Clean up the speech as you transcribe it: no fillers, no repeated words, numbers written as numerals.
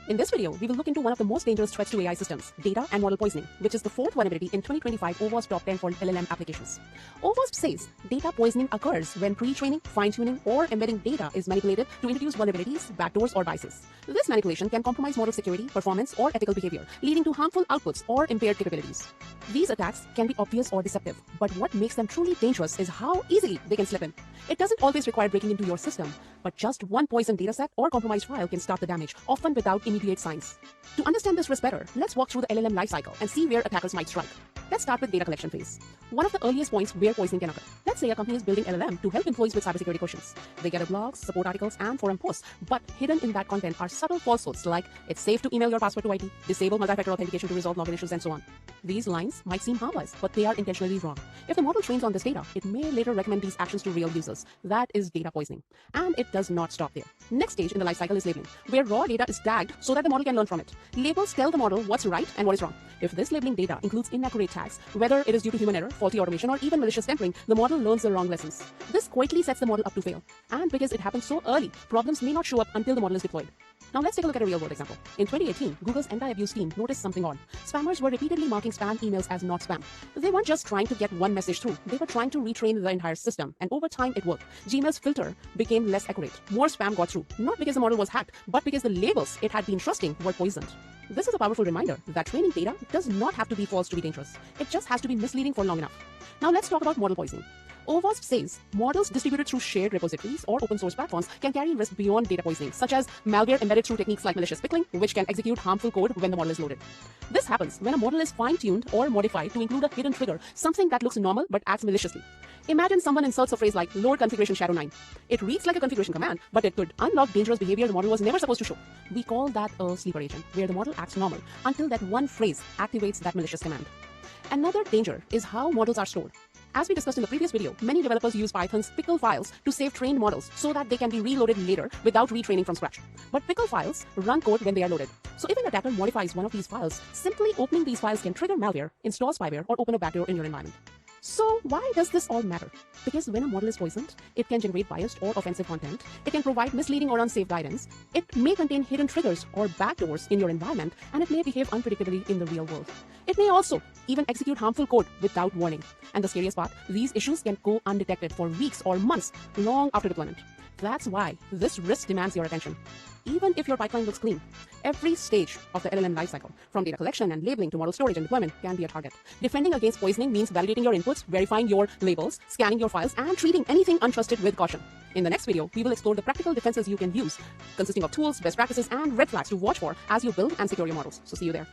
In this video, we will look into one of the most dangerous threats to AI systems, data and model poisoning, which is the fourth vulnerability in 2025 OWASP Top 10 for LLM applications. OWASP says data poisoning occurs when pre-training, fine-tuning, or embedding data is manipulated to introduce vulnerabilities, backdoors, or biases. This manipulation can compromise model security, performance, or ethical behavior, leading to harmful outputs or impaired capabilities. These attacks can be obvious or deceptive, but what makes them truly dangerous is how easily they can slip in. It doesn't always require breaking into your system, but just one poisoned dataset or compromised file can start the damage, often without immediate signs. To understand this risk better, let's walk through the LLM lifecycle and see where attackers might strike. Let's start with data collection phase, one of the earliest points where poisoning can occur. Let's say a company is building LLM to help employees with cybersecurity questions. They gather blogs, support articles, and forum posts, but hidden in that content are subtle falsehoods like it's safe to email your password to IT, disable multi-factor authentication to resolve login issues, and so on. These lines might seem harmless, but they are intentionally wrong. If the model trains on this data, it may later recommend these actions to real users. That is data poisoning. And it does not stop there. Next stage in the lifecycle is labeling, where raw data is tagged so that the model can learn from it. Labels tell the model what's right and what is wrong. If this labeling data includes inaccurate tags, whether it is due to human error, faulty automation, or even malicious tampering, the model learns the wrong lessons. This quietly sets the model up to fail. And because it happens so early, problems may not show up until the model is deployed. Now let's take a look at a real-world example. In 2018, Google's anti-abuse team noticed something odd. Spammers were repeatedly marking spam emails as not spam. They weren't just trying to get one message through. They were trying to retrain the entire system. And over time, it worked. Gmail's filter became less accurate. More spam got through. Not because the model was hacked, but because the labels it had been trusting were poisoned. This is a powerful reminder that training data does not have to be false to be dangerous. It just has to be misleading for long enough. Now let's talk about model poisoning. OWASP says models distributed through shared repositories or open source platforms can carry risk beyond data poisoning, such as malware embedded through techniques like malicious pickling, which can execute harmful code when the model is loaded. This happens when a model is fine-tuned or modified to include a hidden trigger, something that looks normal but acts maliciously. Imagine someone inserts a phrase like load configuration shadow 9. It reads like a configuration command, but it could unlock dangerous behavior the model was never supposed to show. We call that a sleeper agent, where the model acts normal until that one phrase activates that malicious command. Another danger is how models are stored. As we discussed in the previous video, many developers use Python's pickle files to save trained models so that they can be reloaded later without retraining from scratch. But pickle files run code when they are loaded. So if an attacker modifies one of these files, simply opening these files can trigger malware, install spyware, or open a backdoor in your environment. So why does this all matter? Because when a model is poisoned, it can generate biased or offensive content, it can provide misleading or unsafe guidance, it may contain hidden triggers or backdoors in your environment, and it may behave unpredictably in the real world. It may also even execute harmful code without warning. And the scariest part, these issues can go undetected for weeks or months, long after deployment. That's why this risk demands your attention. Even if your pipeline looks clean, every stage of the LLM lifecycle, from data collection and labeling to model storage and deployment, can be a target. Defending against poisoning means validating your inputs, verifying your labels, scanning your files, and treating anything untrusted with caution. In the next video, we will explore the practical defenses you can use, consisting of tools, best practices, and red flags to watch for as you build and secure your models. So see you there.